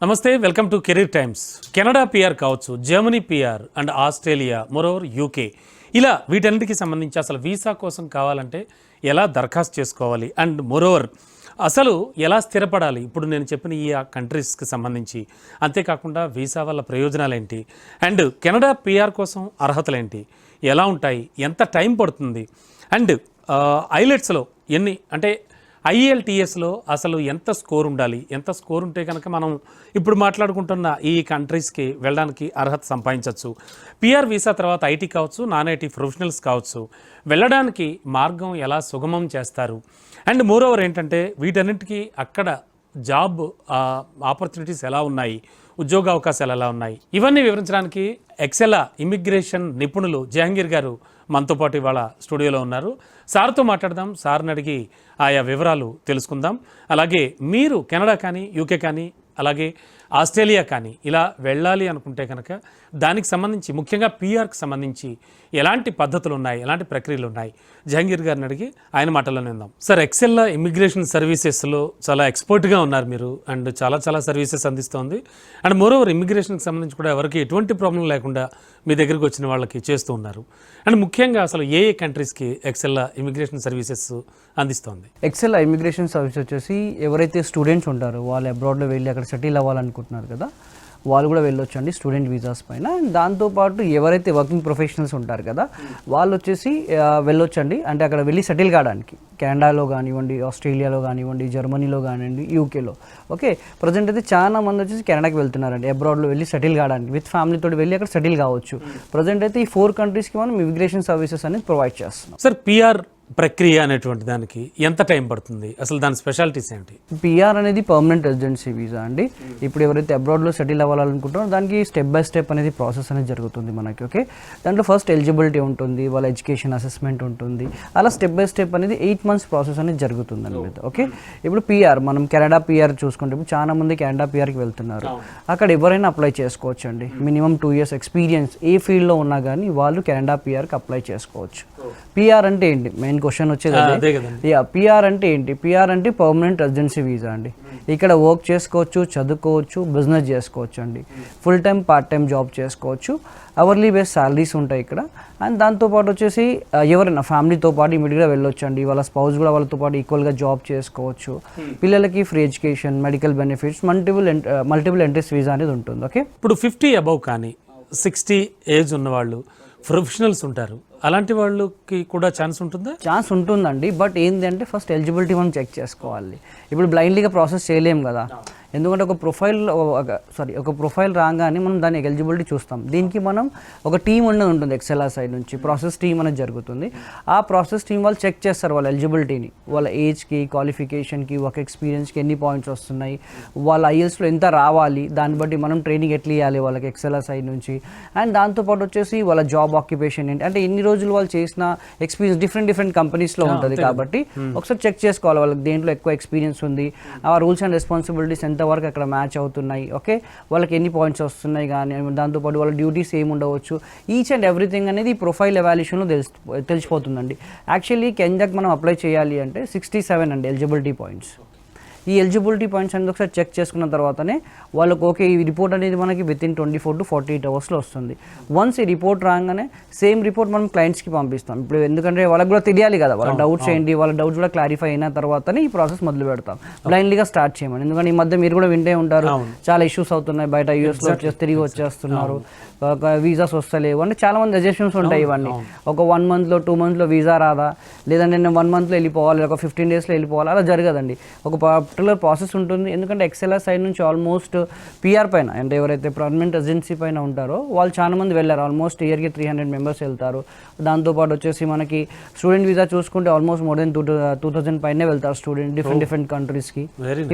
నమస్తే, welcome to Career Times. Canada PR కావచ్చు, Germany PR and Australia, moreover UK, ఇలా వీటన్నిటికీ సంబంధించి అసలు వీసా కోసం కావాలంటే ఎలా దరఖాస్తు చేసుకోవాలి అండ్ మోరోవర్ అసలు ఎలా స్థిరపడాలి ఇప్పుడు నేను చెప్పిన ఈ కంట్రీస్కి సంబంధించి, అంతేకాకుండా వీసా వల్ల ప్రయోజనాలు ఏంటి అండ్ కెనడా పిఆర్ కోసం అర్హతలు ఏంటి, ఎలా ఉంటాయి, ఎంత టైం పడుతుంది అండ్ ఐలెట్స్లో ఎన్ని అంటే ఐఎల్టీఎస్లో అసలు ఎంత స్కోర్ ఉండాలి, ఎంత స్కోర్ ఉంటే కనుక మనం ఇప్పుడు మాట్లాడుకుంటున్న ఈ కంట్రీస్కి వెళ్ళడానికి అర్హత సంపాదించవచ్చు. పిఆర్ వీసా తర్వాత ఐటీ కావచ్చు, నాన్ ఐటీ ప్రొఫెషనల్స్ కావచ్చు, వెళ్ళడానికి మార్గం ఎలా సుగమం చేస్తారు అండ్ మోరోవర్ ఏంటంటే వీటన్నిటికీ అక్కడ జాబ్ ఆపర్చునిటీస్ ఎలా ఉన్నాయి, ఉద్యోగ అవకాశాలు ఎలా ఉన్నాయి, ఇవన్నీ వివరించడానికి ఎక్సెలా ఇమిగ్రేషన్ నిపుణులు జహంగీర్ గారు మనతో పాటు ఇవాళ స్టూడియోలో ఉన్నారు. సార్తో మాట్లాడదాం, సార్ని అడిగి ఆయా వివరాలు తెలుసుకుందాం. అలాగే మీరు కెనడా కానీ, యూకే కానీ, అలాగే ఆస్ట్రేలియా కానీ ఇలా వెళ్ళాలి అనుకుంటే కనుక దానికి సంబంధించి ముఖ్యంగా పిఆర్కి సంబంధించి ఎలాంటి పద్ధతులు ఉన్నాయి, ఎలాంటి ప్రక్రియలు ఉన్నాయి, జహంగీర్ గారిని అడిగి ఆయన మాటల్లో విందాం. సార్, ఎక్సెల్లా ఇమిగ్రేషన్ సర్వీసెస్లో చాలా ఎక్స్పర్ట్గా ఉన్నారు మీరు అండ్ చాలా సర్వీసెస్ అందిస్తోంది అండ్ మోరోవర్ ఇమిగ్రేషన్కి సంబంధించి కూడా ఎవరికి ఎటువంటి ప్రాబ్లం లేకుండా మీ దగ్గరికి వచ్చిన వాళ్ళకి చేస్తూ ఉన్నారు అండ్ ముఖ్యంగా అసలు ఏ కంట్రీస్కి ఎక్సెల్లా ఇమిగ్రేషన్ సర్వీసెస్ అందిస్తోంది? ఎక్సెల్ ఇమిగ్రేషన్ సర్వీస్ వచ్చేసి ఎవరైతే స్టూడెంట్స్ ఉంటారో వాళ్ళు అబ్రాడ్లో వెళ్ళి అక్కడ సెటిల్ అవ్వాలనుకుంటున్నారు కదా, వాళ్ళు కూడా వెళ్ళొచ్చు అండి స్టూడెంట్ వీసాస్ పైన. అండ్ దాంతోపాటు ఎవరైతే వర్కింగ్ ప్రొఫెషనల్స్ ఉంటారు కదా వాళ్ళు వచ్చేసి వెళ్ళొచ్చండి, అంటే అక్కడ వెళ్ళి సెటిల్ కావడానికి కెనడాలో కానివ్వండి, ఆస్ట్రేలియాలో కానివ్వండి, జర్మనీలో కానివ్వండి, యూకేలో. ఓకే, ప్రజెంట్ అయితే చాలా మంది వచ్చేసి కెనడాకి వెళ్తున్నారండి అబ్రాడ్లో వెళ్ళి సెటిల్ కావడానికి, విత్ ఫ్యామిలీతో వెళ్ళి అక్కడ సెటిల్ కావచ్చు. ప్రజెంట్ అయితే ఈ 4 కంట్రీస్కి మనం ఇమిగ్రేషన్ సర్వీసెస్ అనేది ప్రొవైడ్ చేస్తున్నాం. సార్, పిఆర్ ప్రక్రియ అనేటువంటి దానికి ఎంత టైం పడుతుంది, అసలు దాని స్పెషాలిటీస్ ఏంటి? పిఆర్ అనేది పర్మనెంట్ రెసిడెన్సీ వీసా అండి. ఇప్పుడు ఎవరైతే అబ్రాడ్లో సెటిల్ అవ్వాలనుకుంటారో దానికి స్టెప్ బై స్టెప్ అనేది ప్రాసెస్ అనేది జరుగుతుంది మనకి. ఓకే, దాంట్లో ఫస్ట్ ఎలిజిబిలిటీ ఉంటుంది, వాళ్ళ ఎడ్యుకేషన్ అసెస్మెంట్ ఉంటుంది, అలా స్టెప్ బై స్టెప్ అనేది 8 months ప్రాసెస్ అనేది జరుగుతుంది అనమాట. ఓకే, ఇప్పుడు పిఆర్ మనం కెనడా పిఆర్ చూసుకుంటే ఇప్పుడు చాలా మంది కెనడా పిఆర్కి వెళ్తున్నారు. అక్కడ ఎవరైనా అప్లై చేసుకోవచ్చు అండి. మినిమం 2 years ఎక్స్పీరియన్స్ ఏ ఫీల్డ్లో ఉన్నా కానీ వాళ్ళు కెనడా పిఆర్కి అప్లై చేసుకోవచ్చు. పిఆర్ అంటే ఏంటి, మెయిన్ క్వశ్చన్ వచ్చేది పిఆర్ అంటే ఏంటి? పిఆర్ అంటే పర్మనెంట్ రెసిడెన్సీ వీసా అండి. ఇక్కడ వర్క్ చేసుకోవచ్చు, చదువుకోవచ్చు, బిజినెస్ చేసుకోవచ్చు అండి, full time part time job చేసుకోవచ్చు, అవర్లీ బేస్ శాలరీస్ ఉంటాయి ఇక్కడ. అండ్ దాంతోపాటు వచ్చేసి ఎవరైనా ఫ్యామిలీతో పాటు ఇమీడియట్గా వెళ్ళొచ్చు అండి, వాళ్ళ స్పౌస్ కూడా వాళ్ళతో పాటు ఈక్వల్గా జాబ్ చేసుకోవచ్చు. పిల్లలకి free education, medical benefits, multiple entries visa అనేది ఉంటుంది. ఓకే, ఇప్పుడు 50 అబౌవ్ కానీ 60 ఏజ్ ఉన్నవాళ్ళు ప్రొఫెషనల్స్ ఉంటారు, అలాంటి వాళ్ళకి కూడా ఛాన్స్ ఉంటుందా? ఛాన్స్ ఉంటుందండి, బట్ ఏంటంటే ఫస్ట్ ఎలిజిబిలిటీ మనం చెక్ చేసుకోవాలి. ఇప్పుడు బ్లైండ్లీగా ప్రాసెస్ చేయలేము కదా, ఎందుకంటే ఒక ప్రొఫైల్ రాగానే మనం దాని ఎలిజిబిలిటీ చూస్తాం. దీనికి మనం ఒక టీం ఉన్నది ఉంటుంది ఎక్సెల్ఆర్ సైడ్ నుంచి, ప్రాసెస్ టీం అనేది జరుగుతుంది. ఆ ప్రాసెస్ టీం వాళ్ళు చెక్ చేస్తారు వాళ్ళ ఎలిజిబిలిటీని, వాళ్ళ ఏజ్కి, క్వాలిఫికేషన్కి, వర్క్ ఎక్స్పీరియన్స్కి ఎన్ని పాయింట్స్ వస్తున్నాయి, వాళ్ళ ఐఎల్స్లో ఎంత రావాలి, దాన్ని బట్టి మనం ట్రైనింగ్ ఎట్లా ఇవ్వాలి వాళ్ళకి ఎక్సెల్ఆర్ సైడ్ నుంచి. అండ్ దాంతోపాటు వచ్చేసి వాళ్ళ జాబ్ ఆక్యుపేషన్ ఏంటి, అంటే ఎన్ని రోజులు వాళ్ళు చేసిన ఎక్స్పీరియన్స్ డిఫరెంట్ కంపెనీస్లో ఉంటుంది కాబట్టి ఒకసారి చెక్ చేసుకోవాలి వాళ్ళకి దేంట్లో ఎక్కువ ఎక్స్పీరియన్స్ ఉంది, ఆ రూల్స్ అండ్ రెస్పాన్సిబిలిటీస్ ఎంతవరకు అక్కడ మ్యాచ్ అవుతున్నాయి, ఓకే, వాళ్ళకి ఎన్ని పాయింట్స్ వస్తున్నాయి కానీ, దాంతోపాటు వాళ్ళ డ్యూటీస్ ఏమి ఉండవచ్చు, ఈచ్ అండ్ ఎవ్రీథింగ్ అనేది ప్రొఫైల్ ఎవాల్యుయేషన్లో తెలిసిపోతుందండి. యాక్చువల్లీ కెనడాకి మనం అప్లై చేయాలి అంటే 67 అండి ఎలిజిబిలిటీ పాయింట్స్. ఈ ఎలిజిబిలిటీ పాయింట్స్ అనేది ఒకసారి చెక్ చేసుకున్న తర్వాతనే వాళ్ళకి ఓకే ఈ రిపోర్ట్ అనేది మనకి వితిన్ 24 to 48 hours వస్తుంది. వన్స్ ఈ రిపోర్ట్ రాగానే సేమ్ రిపోర్ట్ మనం క్లయింట్స్కి పంపిస్తాం. ఇప్పుడు ఎందుకంటే వాళ్ళకి కూడా తెలియాలి కదా వాళ్ళ డౌట్స్ ఏంటి, వాళ్ళ డౌట్స్ కూడా క్లారిఫై అయిన తర్వాతనే ఈ ప్రాసెస్ మొదలు పెడతాం, బ్లైండ్లీగా స్టార్ట్ చేయమని. ఎందుకంటే ఈ మధ్య మీరు కూడా వింటే ఉంటారు చాలా ఇష్యూస్ అవుతున్నాయి, బయట యూఎస్లో తిరిగి వచ్చేస్తున్నారు, వీసాస్ వస్తలేవు అంటే చాలా మంది సజెషన్స్ ఉంటాయి. ఇవన్నీ ఒక 1 month 2 months వీసా రాదా, లేదంటే నేను 1 month వెళ్ళిపోవాలి, ఒక 15 days వెళ్ళిపోవాలి, అలా జరగదండి. ఒక పర్టికులర్ ప్రాసెస్ ఉంటుంది. ఎందుకంటే ఎక్సెల్ఆర్ సైడ్ నుంచి ఆల్మోస్ట్ పిఆర్ పైన అంటే ఎవరైతే పర్మనెంట్ రెసిడెన్సీ పైన ఉంటారో వాళ్ళు చాలా మంది వెళ్ళారు, ఆల్మోస్ట్ ఇయర్కి 300 members వెళ్తారు. దాంతోపాటు వచ్చేసి మనకి స్టూడెంట్ వీసా చూసుకుంటే ఆల్మోస్ట్ మోర్ దెన్ 2000 పైనే వెళ్తారు స్టూడెంట్ డిఫరెంట్ కంట్రీస్కి.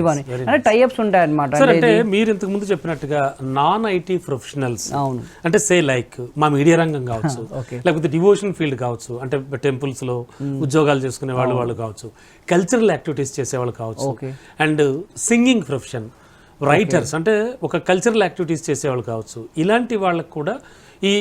ఇవన్నీ అంటే టైఅప్స్ ఉంటాయి అనమాట. అంటే మీరు ఇంతకు ముందు చెప్పినట్టుగా నాన్ ఐటీ ప్రొఫెషనల్స్, అవును, అంటే సే లైక్ మా మీడియా రంగం కావచ్చు, లేకపోతే డివోషన్ ఫీల్డ్ కావచ్చు, అంటే టెంపుల్స్ లో ఉద్యోగాలు చేసుకునే వాళ్ళు కావచ్చు, కల్చరల్ యాక్టివిటీస్ చేసేవాళ్ళు కావచ్చు, అండ్ సింగింగ్ ప్రొఫెషన్, రైటర్స్ అంటే ఒక కల్చరల్ యాక్టివిటీస్ చేసేవాళ్ళు కావచ్చు, ఇలాంటి వాళ్ళకు కూడా ఈ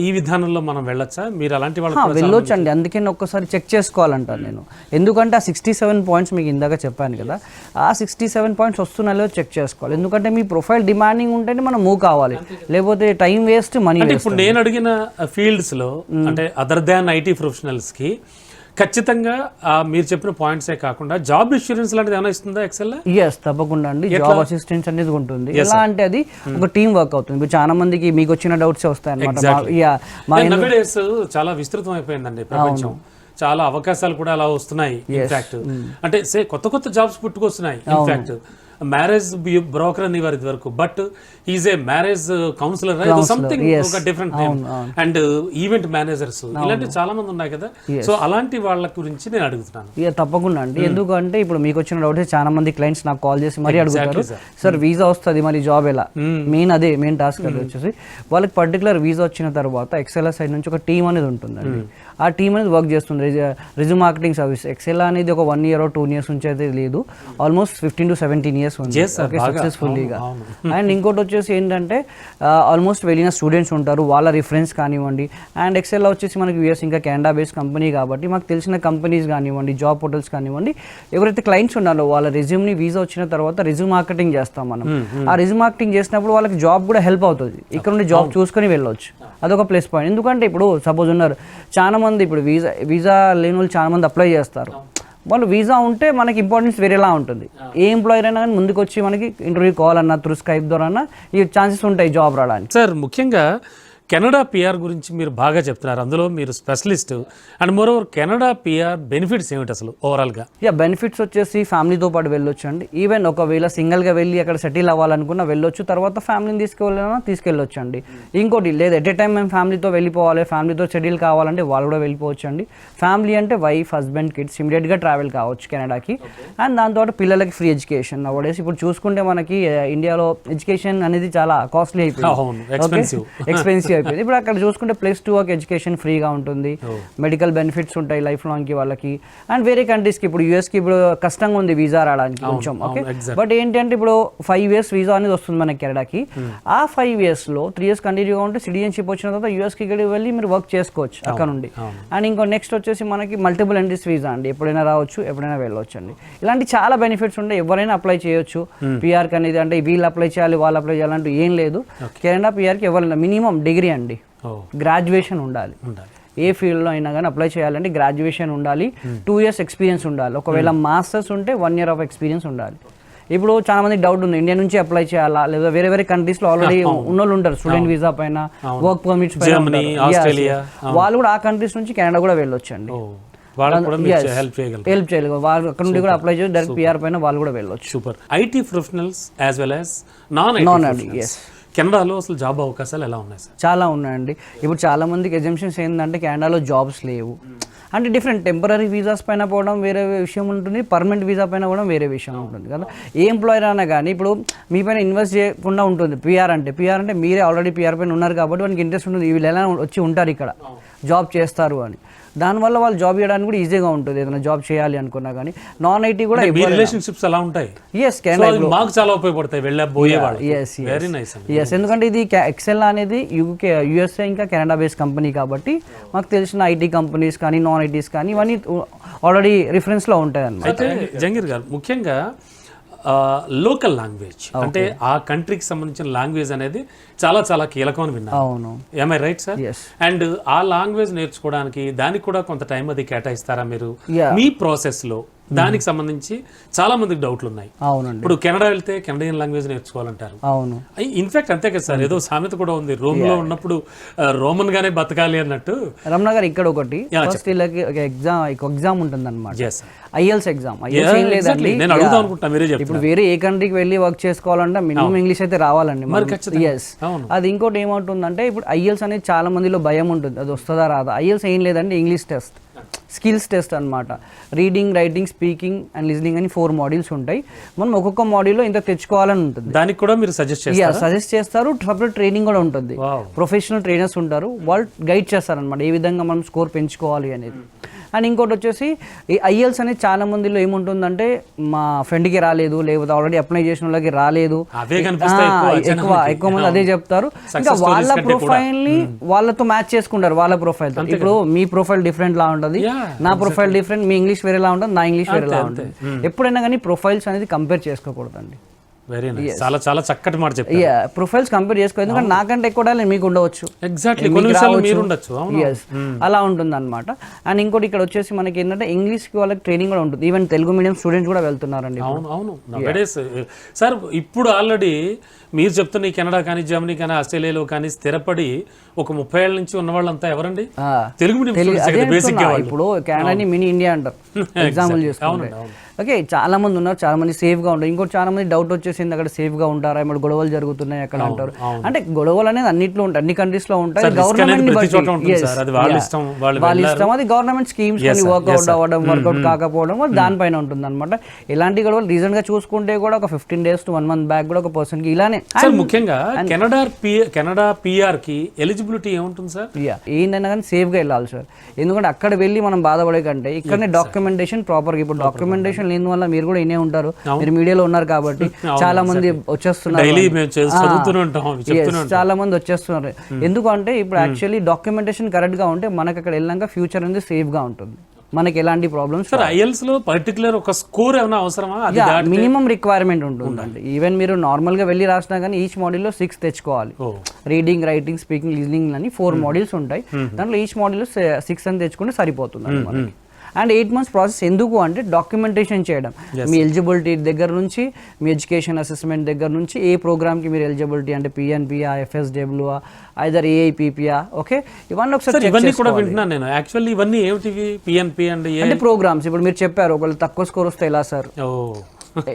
ఈ విధానంలో మనం వెళ్ళొచ్చా? మీరు అలాంటి వాళ్ళు వెళ్ళొచ్చు అండి, అందుకే నేను ఒక్కసారి చెక్ చేసుకోవాలంటాను నేను. ఎందుకంటే ఆ 67 పాయింట్స్ మీకు ఇందాక చెప్పాను కదా, ఆ 67 పాయింట్స్ వస్తున్నాయో చెక్ చేసుకోవాలి. ఎందుకంటే మీ ప్రొఫైల్ డిమాండింగ్ ఉంటేనే మనం మూవ్ కావాలి, లేకపోతే టైం వేస్ట్, మనీ వేస్ట్. ఇప్పుడు నేను అడిగిన ఫీల్డ్స్లో అంటే అదర్ దాన్ ఐటీ ప్రొఫెషనల్స్కి ఖచ్చితంగా మీరు చెప్పిన పాయింట్సే కాకుండా జాబ్ ఇన్సూరెన్స్ లాంటిది ఏమైనా ఇస్తుందా ఎక్సెల్? ఎస్, తప్పకుండా అండి. జాబ్ అసిస్టెన్స్ అనేది ఉంటుంది. ఎలా అంటే అది ఒక టీం వర్క్ అవుతుంది. ఇప్పుడు చాలా మందికి మీకు వచ్చిన డౌట్స్ వస్తాయి అన్నమాట. చాలా విస్తృతం అయిపోయిందండి ప్రపంచం, చాలా అవకాశాలు కూడా అలా వస్తున్నాయి. ఇన్ఫాక్ట్ అంటే కొత్త కొత్త జాబ్స్ పుట్టుకొస్తున్నాయి. ఇన్ఫాక్ట్ మ్యారేజ్ బ్రోకర్ అని వారి వరకు, but is a marriage counsellor something ఒక different name, and event managers ఇలాంటి చాలా మంది ఉన్నాయి కదా. సో అలాంటి వాళ్ళ గురించి నేను అడుగుతున్నాను. తప్పకుండా అండి. ఎందుకంటే ఇప్పుడు మీకు వచ్చిన డౌట్ చాలా మంది క్లయింట్స్ నాకు కాల్ చేసి మరీ అడుగుతారు, సార్ వీసా వస్తుంది మరి జాబ్ ఎలా? మెయిన్ టాస్క్ అది వచ్చేసి వాళ్ళకి పర్టికులర్ వీసా వచ్చిన తర్వాత ఎక్సెల్ సైడ్ నుంచి ఒక టీం అనేది ఉంటుందండి. ఆ టీం అనేది వర్క్ చేస్తుంది. రిజ్యూమ్ మార్కెటింగ్ సర్వీస్ ఎక్సెల్ అనేది ఒక 1 year or 2 years నుంచి అయితే లేదు, ఆల్మోస్ట్ 15 to 17 years ఉంది సక్సెస్ఫుల్లీగా. అండ్ ఇంకోటి వచ్చేసి ఏంటంటే ఆల్మోస్ట్ వెళ్ళిన స్టూడెంట్స్ ఉంటారు, వాళ్ళ రిఫరెన్స్ కానివ్వండి. అండ్ ఎక్సెల్ వచ్చేసి మనకి యూఎస్ ఇంకా కెనడా బేస్డ్ కంపెనీ కాబట్టి మాకు తెలిసిన కంపెనీస్ కానివ్వండి, జాబ్ పోర్టల్స్ కానివ్వండి, ఎవరైతే క్లయింట్స్ ఉన్నారో వాళ్ళ రెజ్యూమ్ని వీసా వచ్చిన తర్వాత రిజ్యూమ్ మార్కెటింగ్ చేస్తాం మనం. ఆ రిజ్యూమ్ మార్కెటింగ్ చేసినప్పుడు వాళ్ళకి జాబ్ కూడా హెల్ప్ అవుతుంది, ఇక్కడ నుండి జాబ్ చూసుకొని వెళ్ళొచ్చు. అదొక ప్లస్ పాయింట్. ఎందుకంటే ఇప్పుడు సపోజ్ ఉన్నారు చాలా మంది, ఇప్పుడు వీసా లేని వాళ్ళు చాలా మంది అప్లై చేస్తారు. వాళ్ళు వీసా ఉంటే మనకి ఇంపార్టెన్స్ వేరేలా ఉంటుంది. ఏ ఎంప్లాయర్ అయినా కానీ ముందుకు వచ్చి మనకి ఇంటర్వ్యూ కాల్ అన్నా త్రూ స్కైప్ ద్వారా ఈ ఛాన్సెస్ ఉంటాయి జాబ్ రావడానికి. సార్ ముఖ్యంగా కెనడా పిఆర్ గురించి మీరు బాగా చెప్తున్నారు, అందులో మీరు specialist. And moreover Canada PR benefits ఏమిటి అసలు ఓవరాల్గా? బెనిఫిట్స్ వచ్చేసి ఫ్యామిలీతో పాటు వెళ్ళొచ్చు అండి. ఈవెన్ ఒకవేళ సింగిల్గా వెళ్ళి అక్కడ సెటిల్ అవ్వాలనుకున్నా వెళ్ళొచ్చు, తర్వాత ఫ్యామిలీని తీసుకెళ్ళొచ్చు అండి. ఇంకోటి లేదు, ఎట్ ఏ టైం మేము ఫ్యామిలీతో వెళ్ళిపోవాలి, ఫ్యామిలీతో సెటిల్ కావాలంటే వాళ్ళు కూడా వెళ్ళిపోవచ్చు అండి. ఫ్యామిలీ అంటే వైఫ్, హస్బెండ్, కిడ్స్ ఇమీడియట్గా ట్రావెల్ కావచ్చు కెనడాకి. అండ్ దాంతో పిల్లలకి ఫ్రీ ఎడ్యుకేషన్. నవడేస్ ఇప్పుడు చూసుకుంటే మనకి ఇండియాలో ఎడ్యుకేషన్ అనేది చాలా కాస్ట్లీ అయిపోయింది, ఎక్స్పెన్సివ్ అయిపోయింది. ఇప్పుడు అక్కడ చూసుకుంటే +2 ఎడ్యుకేషన్ ఫ్రీగా ఉంటుంది, మెడికల్ బెనిఫిట్స్ ఉంటాయి లైఫ్ లాంగ్ కి వాళ్ళకి. అండ్ వేరే కంట్రీస్కి ఇప్పుడు యూఎస్కి ఇప్పుడు కష్టంగా ఉంది వీసా రావడానికి కొంచెం, ఓకే. బట్ ఏంటంటే ఇప్పుడు 5 years వీసా అనేది వస్తుంది మనకి కెనడాకి. ఆ 5 yearsలో 3 years కంటిన్యూగా ఉంటే సిటిజన్షిప్ వచ్చిన తర్వాత యూఎస్కి ఇక్కడికి వెళ్ళి మీరు వర్క్ చేసుకోవచ్చు అక్కడ నుండి. అండ్ ఇంకో నెక్స్ట్ వచ్చేసి మనకి మల్టిపుల్ ఎంట్రీస్ వీసా అండి, ఎప్పుడైనా రావచ్చు, ఎప్పుడైనా వెళ్ళవచ్చు అండి. ఇలాంటి చాలా బెనిఫిట్స్ ఉంటాయి, ఎవరైనా అప్లై చేయొచ్చు పిఆర్కి అనేది. అంటే వీళ్ళు అప్లై చేయాలి, వాళ్ళు అప్లై చేయాలంటూ ఏం లేదు. కెనడా పిఆర్కి ఎవరైనా మినిమం డిగ్రీ అండి, గ్రాడ్యుయేషన్ ఉండాలి. ఏ ఫీల్డ్లో అయినా కానీ అప్లై చేయాలంటే గ్రాడ్యుయేషన్ ఉండాలి, 2 years ఎక్స్పీరియన్స్ ఉండాలి. ఒకవేళ మాస్టర్స్ ఉంటే 1 year ఆఫ్ ఎక్స్పీరియన్స్ ఉండాలి. ఇప్పుడు చాలా మందికి డౌట్ ఉంది, ఇండియా నుంచి అప్లై చేయాలా లేదా వేరే వేరే కంట్రీస్లో ఆల్రెడీ ఉన్నోళ్ళు ఉంటారు, స్టూడెంట్ వీసా పైన, వర్క్ పర్మిట్స్ పైన, వాళ్ళు కూడా ఆ కంట్రీస్ నుంచి కెనడా కూడా వెళ్ళొచ్చు అండి. హెల్ప్ చేయగలరు వాళ్ళు, అక్కడ నుండి కూడా అప్లై చేసి డైరెక్ట్ పిఆర్ పైన వాళ్ళు కూడా వెళ్ళొచ్చు. Super. IT professionals as well as non IT కెనడాలో అసలు జాబ్ అవకాశాలు ఎలా ఉన్నాయి సార్? చాలా ఉన్నాయండి. ఇప్పుడు చాలా మందికి ఎగ్జంప్షన్స్ ఏంటంటే కెనడాలో జాబ్స్ లేవు అంటే డిఫరెంట్ టెంపరీ వీసాస్ పైన పోవడం వేరే విషయం ఉంటుంది, పర్మనెంట్ వీసా పైన పోవడం వేరే విషయం ఉంటుంది కదా. ఏ ఎంప్లాయర్ అయినా కానీ ఇప్పుడు మీ పైన ఇన్వెస్ట్ చేయకుండా ఉంటుంది. పిఆర్ అంటే మీరే ఆల్రెడీ పిఆర్ పైన ఉన్నారు కాబట్టి వానికి ఇంట్రెస్ట్ ఉంటుంది, వీళ్ళు ఎలా వచ్చి ఉంటారు ఇక్కడ జాబ్ చేస్తారు అని. దానివల్ల వాళ్ళు జాబ్ చేయడానికి కూడా ఈజీగా ఉంటుంది, ఏదైనా జాబ్ చేయాలి అనుకున్నా కానీ. నాన్ ఐటీ కూడా రిలేషన్షిప్స్ ఎలా ఉంటాయి? మాకు చాలా ఉపయోగపడతాయి ఎందుకంటే ఇది ఎక్సెల్ అనేది యూఎస్ఏ ఇంకా కెనడా బేస్డ్ కంపెనీ కాబట్టి మాకు తెలిసిన ఐటీ కంపెనీస్ కానీ నాన్ ఐటీస్ కానీ ఇవన్నీ ఆల్రెడీ రిఫరెన్స్లో ఉంటాయి అన్నమాట. అయితే జంగీర్ గారు ముఖ్యంగా లోకల్ లాంగ్వేజ్ అంటే ఆ కంట్రీకి సంబంధించిన లాంగ్వేజ్ అనేది చాలా చాలా కీలకం అని విన్నాను. అవును, am I right, sir? And ఆ లాంగ్వేజ్ నేర్చుకోవడానికి దానికి కూడా కొంత టైం అది కేటాయిస్తారా మీరు మీ ప్రాసెస్ లో? దానికి సంబంధించి చాలా మందికి డౌట్లు ఉన్నాయి. అవునండి. ఇప్పుడు కెనడా వెళ్తే కెనడియన్ లాంగ్వేజ్ నేర్చుకోవాలంటారు. అవును, ఇన్ఫాక్ట్ అంతే కదా సార్, ఏదో సామెత కూడా ఉంది, రోమ్ లో ఉన్నప్పుడు రోమన్ గానే బతకాలి అన్నట్టు. రమణ గారు ఇక్కడ ఒకటి ఫస్ట్ వీళ్ళకి ఒక ఎగ్జామ్ ఉంటుంది అనమాట, ఐఎల్స్ ఎగ్జామ్. నేను అడుగుదాం అనుకుంటా, మీరే చెప్పండి. ఇప్పుడు వేరే ఏ కంట్రీకి వెళ్ళి వర్క్ చేసుకోవాలంటే మినిమం ఇంగ్లీష్ అయితే రావాలండి. అది ఇంకోటి ఏమంటుందంటే ఇప్పుడు ఐఎల్స్ అనేది చాలా మందిలో భయం ఉంటుంది, అది వస్తుందా రాదా. ఐఎల్స్ ఏం లేదంటే ఇంగ్లీష్ టెస్ట్, స్కిల్స్ టెస్ట్ అనమాట. Reading, writing, speaking and listening అని 4 modules ఉంటాయి. మనం ఒక్కొక్క మాడ్యూల్లో ఇంత తెచ్చుకోవాలని ఉంటుంది. దానికి కూడా మీరు సజెస్ట్ చేస్తారు. సపరేట్ ట్రైనింగ్ కూడా ఉంటుంది, ప్రొఫెషనల్ ట్రైనర్స్ ఉంటారు, వాళ్ళు గైడ్ చేస్తారనమాట ఏ విధంగా మనం స్కోర్ పెంచుకోవాలి అనేది. అండ్ ఇంకోటి వచ్చేసి ఈ ఐఎల్స్ అనేది చాలా మందిలో ఏముంటుందంటే మా ఫ్రెండ్కి రాలేదు, లేకపోతే ఆల్రెడీ అప్లై చేసిన వాళ్ళకి రాలేదు, అవే కనిపిస్తాయి ఎక్కువ మంది అదే చెప్తారు. ఇంకా వాళ్ళ ప్రొఫైల్ ని వాళ్ళతో మ్యాచ్ చేసుకుంటారు వాళ్ళ ప్రొఫైల్ తో. ఇప్పుడు మీ ప్రొఫైల్ డిఫరెంట్ లా ఉంటుంది, నా ప్రొఫైల్ డిఫరెంట్, మీ ఇంగ్లీష్ వేరేలా ఉంటుంది, నా ఇంగ్లీష్ వేరేలా ఉంటుంది. ఎప్పుడైనా కానీ ప్రొఫైల్స్ అనేది కంపేర్ చేసుకోకూడదండి. వెరీ నైస్, చాలా చాలా చక్కటి మాట చెప్పారు. ప్రొఫైల్స్ కంపేర్ చేసుకో, ఎందుకంటే నాకంటే ఎక్కువ మీకు ఉండవచ్చు, ఎగ్జాక్ట్లీ కొన్ని విషయాలు మీరు ఉండొచ్చు. అలా ఉంటుంది అనమాట. అండ్ ఇంకోటి ఇక్కడ వచ్చేసి మనకి ఏంటంటే ఇంగ్లీష్ కి వాళ్ళకి ట్రైనింగ్ కూడా ఉంటుంది. ఈవెన్ తెలుగు మీడియం స్టూడెంట్స్ కూడా వెళ్తున్నారండి. అవును సార్, ఇప్పుడు ఆల్రెడీ మీరు చెప్తున్న ఈ కెనడా కానీ జర్మనీ కానీ ఆస్ట్రేలియాలో కానీ స్థిరపడి ఒక 30 ఏళ్ళ నుంచి ఉన్న వాళ్ళంతా ఎవరండి? Telugu medium basic. ఇప్పుడు కెనడాని మినీ ఇండియా అంటారు ఎగ్జాంపుల్ చేసుకుంటే. ఓకే, చాలా మంది ఉన్నారు, చాలా మంది సేఫ్ గా ఉంటారు. ఇంకోటి చాలా మంది డౌట్ వచ్చేసింది, అక్కడ సేఫ్ గా ఉంటారా, ఇప్పుడు గొడవలు జరుగుతున్నాయి అక్కడ అంటారు. అంటే గొడవలు అనేది అన్నిట్లో ఉంటాయి, అన్ని కంట్రీస్ లో ఉంటాయి. గవర్నమెంట్ వాళ్ళ ఇష్టం, అది గవర్నమెంట్ స్కీమ్స్ వర్కౌట్ అవ్వడం వర్కౌట్ కాకపోవడం దానిపైన ఉంటుంది అనమాట. ఇలాంటి గొడవలు రీసెంట్ గా చూసుకుంటే కూడా ఒక 15 days to 1 month బ్యాక్ కూడా ఒక పర్సన్ కి ఇలానే. ముఖ్యంగా కెనడా పిఆర్ కి ఎలిజిబిలిటీ ఏముంటుంది సార్? ఏంటైనా కానీ సేఫ్ గా వెళ్ళాలి సార్, ఎందుకంటే అక్కడ వెళ్ళి మనం బాధపడే కంటే ఇక్కడనే డాక్యుమెంటేషన్ ప్రాపర్ గా. ఇప్పుడు డాక్యుమెంటేషన్ లేని వల్ల మీరు కూడా ఇనే ఉంటారు, మీరు మీడియాలో ఉన్నారు కాబట్టి చాలా మంది వచ్చేస్తున్నారు, చాలా మంది వచ్చేస్తున్నారు. ఎందుకంటే ఇప్పుడు యాక్చువల్లీ డాక్యుమెంటేషన్ కరెక్ట్ గా ఉంటే మనకి అక్కడ వెళ్ళాక ఫ్యూచర్ అనేది సేఫ్ గా ఉంటుంది, మనకి ఎలాంటి ప్రాబ్లమ్స్. ఐఎల్స్ లో పర్టికులర్ ఒక స్కోర్ ఏమైనా అవసరమా? మినిమం రిక్వైర్మెంట్ ఉంటుందండి. ఈవెన్ మీరు నార్మల్ గా వెళ్ళి రాసినా కానీ ఈచ్ మాడ్యూల్ లో 6 తెచ్చుకోవాలి. రీడింగ్, రైటింగ్, స్పీకింగ్, లిజనింగ్ అని 4 మాడ్యూల్స్ ఉంటాయి. దాంట్లో ఈచ్ మాడ్యూల్ 6 అని తెచ్చుకుంటే సరిపోతుంది మనకి. అండ్ 8 months ప్రాసెస్ ఎందుకు అంటే డాక్యుమెంటేషన్ చేయడం, మీ ఎలిజిబిలిటీ దగ్గర నుంచి, మీ ఎడ్యుకేషన్ అసెస్మెంట్ దగ్గర నుంచి, ఏ ప్రోగ్రామ్కి మీరు ఎలిజిబిలిటీ అంటే పిఎన్పియా, ఎఫ్ఎస్డబ్ల్యూ, ఐదర్ ఏఐపిపియా, ఓకే, ఇవన్నీ ఒకసారి ఇవన్నీ కూడా వింటున్నాను నేను. యాక్చువల్లీ ఇవన్నీ ఏమిటివి? పిఎన్పి అంటే ప్రోగ్రామ్స్. ఇప్పుడు మీరు చెప్పారు ఒకవేళ తక్కువ స్కోర్ వస్తే ఎలా సార్,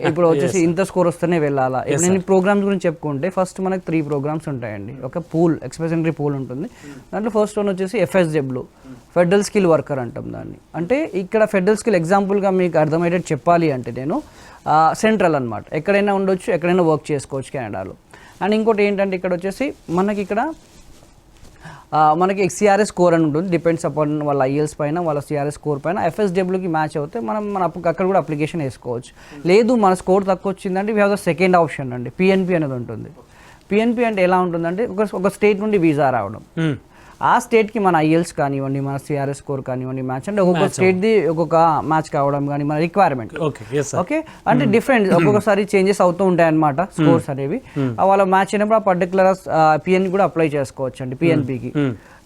ఇప్పుడు వచ్చేసి ఇంత స్కోర్ వస్తేనే వెళ్ళాలా. ఇప్పుడు నేను ప్రోగ్రామ్స్ గురించి చెప్పుకుంటే ఫస్ట్ మనకి 3 programs ఉంటాయండి. ఒక పూల్, ఎక్స్ప్రెస్ ఎంట్రీ పూల్ ఉంటుంది. దాంట్లో ఫస్ట్ వన్ వచ్చేసి ఎఫ్ఎస్డబ్ల్యూ, ఫెడరల్ స్కిల్ వర్కర్ అంటాం దాన్ని. అంటే ఇక్కడ ఫెడరల్ స్కిల్ ఎగ్జాంపుల్గా మీకు అర్థమయ్యేటట్టు చెప్పాలి అంటే నేను సెంట్రల్ అనమాట, ఎక్కడైనా ఉండొచ్చు, ఎక్కడైనా వర్క్ చేసుకోవచ్చు కెనడాలో. అండ్ ఇంకోటి ఏంటంటే ఇక్కడ వచ్చేసి మనకి సిఆర్ఎస్ స్కోర్ అని ఉంటుంది, డిపెండ్స్ అపాన్ వాళ్ళ ఐఎల్స్ పైన, వాళ్ళ సిఆర్ఎస్ స్కోర్ పైన. ఎఫ్ఎస్డబ్ల్యూకి మ్యాచ్ అవుతే మన అక్కడ కూడా అప్లికేషన్ వేసుకోవచ్చు. లేదు మన స్కోర్ తక్కువ వచ్చిందంటే we have the second option అండి, పిఎన్పి అనేది ఉంటుంది. పిఎన్పి అంటే ఎలా ఉంటుందంటే ఒక స్టేట్ నుండి వీసా రావడం, ఆ స్టేట్కి మన ఐఎల్స్ కానివ్వండి, మన సిఆర్ఎస్ స్కోర్ కానివ్వండి మ్యాచ్, అంటే ఒక్కొక్క స్టేట్ది ఒక్కొక్క మ్యాచ్ కావడం కానీ మన రిక్వైర్మెంట్. ఓకే, అంటే డిఫరెంట్ ఒక్కొక్కసారి చేంజెస్ అవుతూ ఉంటాయి అన్నమాట స్కోర్స్ అనేవి. వాళ్ళ మ్యాచ్ అయినప్పుడు ఆ పర్టికులర్ పిఎన్ కూడా అప్లై చేసుకోవచ్చు అండి. పిఎన్పికి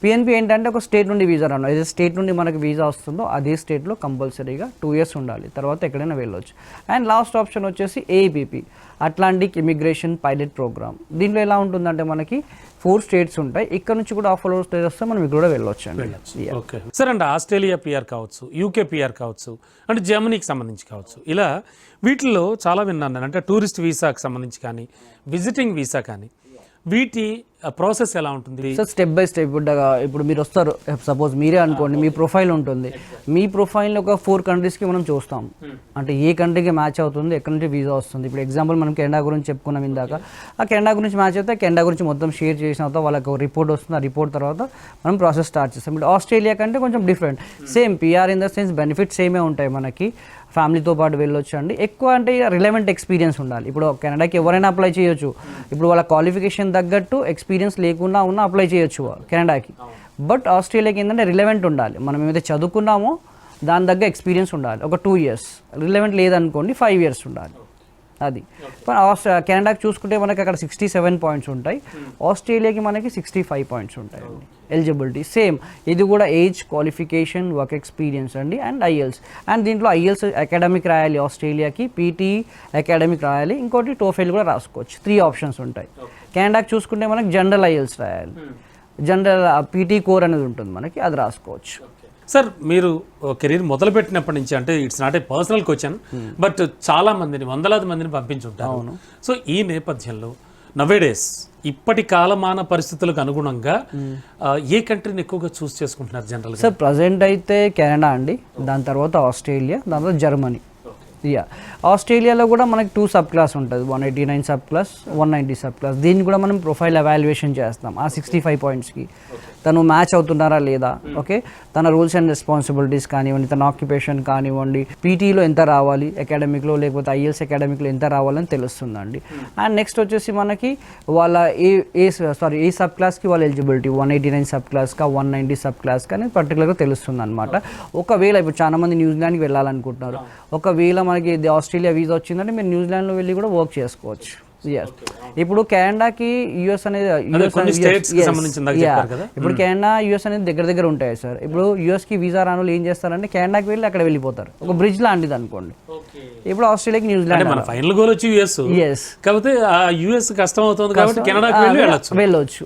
పిఎన్పి ఏంటంటే ఒక స్టేట్ నుండి వీసా రాను, ఏదైతే స్టేట్ నుండి మనకి వీసా వస్తుందో అదే స్టేట్లో కంపల్సరీగా 2 years ఉండాలి, తర్వాత ఎక్కడైనా వెళ్ళొచ్చు. అండ్ లాస్ట్ ఆప్షన్ వచ్చేసి AIPP, Atlantic immigration pilot programme. దీంట్లో ఎలా ఉంటుందంటే మనకి 4 states ఉంటాయి, ఇక్కడ నుంచి కూడా ఆఫర్ స్టేట్ వస్తే మనం ఇక్కడ కూడా వెళ్ళొచ్చు అండి. సరే అండి, ఆస్ట్రేలియా పిఆర్ కావచ్చు, యూకే పిఆర్ కావచ్చు, అంటే జర్మనీకి సంబంధించి కావచ్చు, ఇలా వీటిల్లో చాలా విన్నాను నేను. అంటే టూరిస్ట్ వీసాకి సంబంధించి కానీ, విజిటింగ్ వీసా కానీ, వీటి ప్రాసెస్ ఎలా ఉంటుంది సార్? Step by step. ఇప్పుడు మీరు వస్తారు, సపోజ్ మీరే అనుకోండి, మీ ప్రొఫైల్ ఉంటుంది, మీ ప్రొఫైల్ని ఒక 4 countriesకి మనం చూస్తాం, అంటే ఏ కంట్రీకి మ్యాచ్ అవుతుంది, ఎక్కడి నుంచి వీసా వస్తుంది. ఇప్పుడు ఎగ్జాంపుల్ మనం కెనడా గురించి చెప్పుకున్నాం ఇందాక, ఆ కెనడా గురించి మ్యాచ్ అయితే కెనడా గురించి మొత్తం షేర్ చేసిన తర్వాత వాళ్ళకి ఒక రిపోర్ట్ వస్తుంది, ఆ రిపోర్ట్ తర్వాత మనం ప్రాసెస్ స్టార్ట్ చేస్తాం. ఇప్పుడు ఆస్ట్రేలియా కంటే కొంచెం different, same PR in the sense benefits సేమే ఉంటాయి మనకి, ఫ్యామిలీతో పాటు వెళ్ళొచ్చు అండి. ఎక్కువ అంటే రిలవెంట్ ఎక్స్పీరియన్స్ ఉండాలి. ఇప్పుడు కెనడాకి ఎవరైనా అప్లై చేయొచ్చు, ఇప్పుడు వాళ్ళ క్వాలిఫికేషన్ తగ్గట్టు ఎక్స్పీరియన్స్ లేకుండా అప్లై చేయొచ్చు కెనడాకి. బట్ ఆస్ట్రేలియాకి ఏంటంటే రిలవెంట్ ఉండాలి, మనం ఏమైతే చదువుకున్నామో దాని దగ్గర ఎక్స్పీరియన్స్ ఉండాలి. ఒక 2 years, రిలవెంట్ లేదనుకోండి 5 years ఉండాలి. అది కెనడాకి చూసుకుంటే మనకి అక్కడ 67 points ఉంటాయి, ఆస్ట్రేలియాకి మనకి 65 points ఉంటాయి ఎలిజిబిలిటీ. సేమ్ ఇది కూడా ఏజ్, క్వాలిఫికేషన్, వర్క్ ఎక్స్పీరియన్స్ అండి, అండ్ ఐఎల్స్. అండ్ దీంట్లో ఐఎల్స్ అకాడమిక్ రాయాలి ఆస్ట్రేలియాకి, పీటీ అకాడమిక్ రాయాలి, ఇంకోటి టోఫెల్ కూడా రాసుకోవచ్చు. 3 options ఉంటాయి. కెనడాకి చూసుకుంటే మనకి జనరల్ ఐఎల్స్ రాయాలి, జనరల్ పీటీ కోర్ అనేది ఉంటుంది మనకి, అది రాసుకోవచ్చు. సార్, మీరు కెరీర్ మొదలుపెట్టినప్పటి నుంచి, అంటే it's not a personal question, but చాలా మందిని, వందలాది మందిని పంపించుంటారు. సో ఈ నేపథ్యంలో నవేడేస్ ఇప్పటి కాలమాన పరిస్థితులకు అనుగుణంగా ఏ కంట్రీని ఎక్కువగా చూస్ చేసుకుంటున్నారు జనరల్గా? సార్ ప్రజెంట్ అయితే కెనడా అండి, దాని తర్వాత ఆస్ట్రేలియా, దాని తర్వాత జర్మనీ, యా ఆస్ట్రేలియాలో కూడా మనకి 2 సబ్ క్లాస్ ఉంటుంది, 189 సబ్ క్లాస్, 190 సబ్ క్లాస్. దీన్ని కూడా మనం ప్రొఫైల్ ఎవాల్యుయేషన్ చేస్తాం ఆ 65 పాయింట్స్కి తను మ్యాచ్ అవుతున్నారా లేదా, ఓకే, తన రూల్స్ అండ్ రెస్పాన్సిబిలిటీస్ కానివ్వండి, తన ఆక్యుపేషన్ కానివ్వండి, పీటీలో ఎంత రావాలి అకాడమిక్లో, లేకపోతే ఐఎల్స్ అకాడమిక్లో ఎంత రావాలని తెలుస్తుందండి. అండ్ నెక్స్ట్ వచ్చేసి మనకి వాళ్ళ ఏ సబ్ క్లాస్కి వాళ్ళ ఎలిజిబిలిటీ 189 సబ్ క్లాస్కా 190 సబ్ క్లాస్కా అనేది పర్టికులర్గా తెలుస్తుంది అనమాట. ఒకవేళ ఇప్పుడు చాలా మంది న్యూజిలాండ్కి వెళ్ళాలనుకుంటున్నారు, ఒకవేళ మనకి ఆస్ట్రేలియా వీసా వచ్చిందంటే మీరు న్యూజిలాండ్లో వెళ్ళి కూడా వర్క్ చేసుకోవచ్చు. ఇప్పుడు కెనడాకి యుఎస్ అనేది ఇప్పుడు కెనడా యుఎస్ అనేది దగ్గర ఉంటాయి సార్. ఇప్పుడు యుఎస్ కి వీసా రాను ఏం చేస్తారంటే కెనడాకి వెళ్ళి అక్కడ వెళ్ళిపోతారు, ఒక బ్రిడ్జ్ లాంటిది అనుకోండి. ఇప్పుడు ఆస్ట్రేలియాకి న్యూజిలాండ్ మన ఫైనల్ గోల్ వచ్చి యుఎస్, కాకపోతే ఆ యుఎస్ కష్టం అవుతుంది కాబట్టి కెనడాకి వెళ్ళొచ్చు.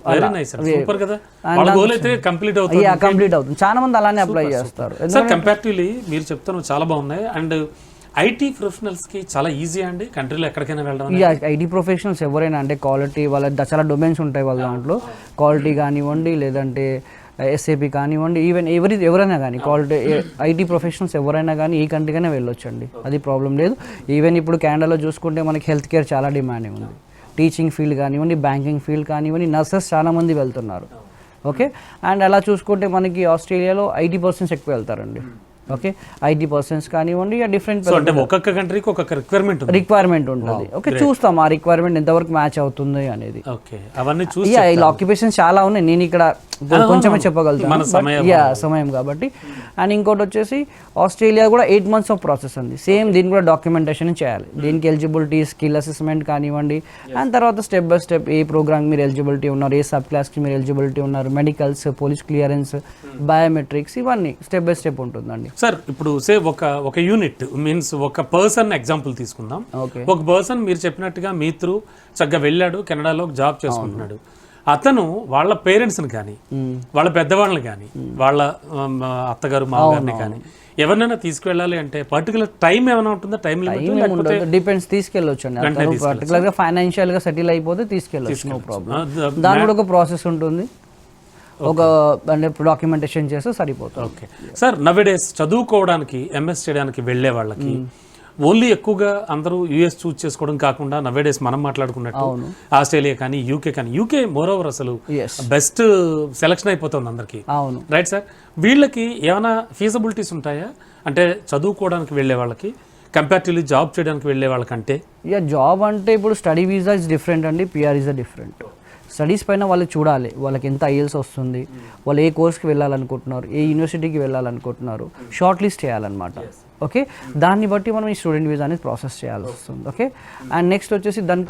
సూపర్ కదా, వాళ్ళ గోల్ అయితే కంప్లీట్ అవుతుంది. చాలా మంది అలానే అప్లై చేస్తారు. సార్ కంపారిటివ్లీ మీరు చెప్తాను చాలా బాగున్నాయి. అండ్ ఐటీ ప్రొఫెషనల్స్కి చాలా ఈజీ అండి కంట్రీలో ఎక్కడికైనా వెళ్ళడం. ఐటీ ప్రొఫెషనల్స్ ఎవరైనా అంటే క్వాలిటీ వాళ్ళ చాలా డొమైన్స్ ఉంటాయి వాళ్ళ దాంట్లో, క్వాలిటీ కానివ్వండి లేదంటే ఎస్ఏపి కానివ్వండి, ఈవెన్ ఎవరైనా కానీ క్వాలిటీ ఐటీ ప్రొఫెషనల్స్ ఎవరైనా కానీ ఈ కంట్రీకైనా వెళ్ళొచ్చండి, అది ప్రాబ్లం లేదు. ఈవెన్ ఇప్పుడు కెనడాలో చూసుకుంటే మనకి హెల్త్ కేర్ చాలా డిమాండింగ్ ఉంది, టీచింగ్ ఫీల్డ్ కానివ్వండి, బ్యాంకింగ్ ఫీల్డ్ కానివ్వండి, నర్సెస్ చాలామంది వెళ్తున్నారు. ఓకే, అండ్ అలా చూసుకుంటే మనకి ఆస్ట్రేలియాలో 80% ఎక్కువ వెళ్తారండి. ఓకే, 80% కానివ్వండి, డిఫరెంట్ ఒక్కొక్క కంట్రీకి ఒక్కొక్క రిక్వైర్మెంట్ ఉంటుంది. ఓకే, చూస్తాం ఆ రిక్వైర్మెంట్ ఎంతవరకు మ్యాచ్ అవుతుంది అనేది. అవన్నీ ఇలా ఆక్యుపేషన్స్ చాలా ఉన్నాయి, నేను ఇక్కడ కొంచెమే చెప్పగలుగుతాను సమయం కాబట్టి. అండ్ ఇంకోటి వచ్చేసి ఆస్ట్రేలియా కూడా 8 months ఆఫ్ ప్రాసెస్ ఉంది, సేమ్ దీన్ని కూడా డాక్యుమెంటేషన్ చేయాలి. దీనికి ఎలిజిబిలిటీ స్కిల్ అసెస్మెంట్ కానివ్వండి, అండ్ తర్వాత స్టెప్ బై స్టెప్ ఏ ప్రోగ్రామ్ మీరు ఎలిజిబిలిటీ ఉన్నారు, ఏ సబ్ క్లాస్కి మీరు ఎలిజిబిలిటీ ఉన్నారు, మెడికల్స్, పోలీస్ క్లియరెన్స్, బయోమెట్రిక్స్, ఇవన్నీ స్టెప్ బై స్టెప్ ఉంటుందండి. సార్ ఇప్పుడు సే ఒక యూనిట్ మీన్స్ ఒక పర్సన్ ఎగ్జాంపుల్ తీసుకుందాం. ఒక పర్సన్ మీరు చెప్పినట్టుగా మీ త్రూ చక్కగా వెళ్ళాడు, కెనడాలో జాబ్ చేసుకుంటున్నాడు. అతను వాళ్ళ పేరెంట్స్ని కానీ వాళ్ళ పెద్దవాళ్ళని కానీ వాళ్ళ అత్తగారు మామగారిని కానీ ఎవరినైనా తీసుకువెళ్ళాలి అంటే పర్టికులర్ టైం ఏమైనా ఉంటుందా? టైం డిపెండ్స్, తీసుకెళ్ళొచ్చు అండి. పర్టికులర్గా ఫైనాన్షియల్గా సెటిల్ అయిపోతే తీసుకెళ్ళొచ్చు, నో ప్రాబ్లం. దాని కూడా ఒక ప్రాసెస్ ఉంటుంది, ఒక అంటే డాక్యుమెంటేషన్ చేస్తే సరిపోతుంది. ఓకే సార్, నవేడేస్ చదువుకోవడానికి ఎంఎస్ చేయడానికి వెళ్ళే వాళ్ళకి ఓన్లీ ఎక్కువగా అందరూ యూఎస్ చూస్ చేసుకోవడం కాకుండా నవేడేస్ మనం మాట్లాడుకున్నట్టు ఆస్ట్రేలియా కానీ యూకే కానీ, యూకే మోర్ ఓవర్ అసలు బెస్ట్ సెలక్షన్ అయిపోతుంది అందరికి, రైట్ సార్? వీళ్ళకి ఏమైనా ఫీజబిలిటీస్ ఉంటాయా అంటే చదువుకోవడానికి వెళ్ళే వాళ్ళకి కంపారిటివ్లీ జాబ్ చేయడానికి వెళ్ళే వాళ్ళకంటే? జాబ్ అంటే ఇప్పుడు స్టడీ వీసా ఇస్ డిఫరెంట్ అండి, పిఆర్ ఈజ్ డిఫరెంట్. స్టడీస్ పైన వాళ్ళు చూడాలి, వాళ్ళకి ఎంత ఐఎల్స్ వస్తుంది, వాళ్ళు ఏ కోర్స్కి వెళ్ళాలనుకుంటున్నారు, ఏ యూనివర్సిటీకి వెళ్ళాలనుకుంటున్నారు, షార్ట్ లిస్ట్ చేయాలన్నమాట. ఓకే, దాన్ని బట్టి మనం ఈ స్టూడెంట్ వీసా అనేది ప్రాసెస్ చేయాల్సి వస్తుంది. ఓకే, అండ్ నెక్స్ట్ వచ్చేసి దాని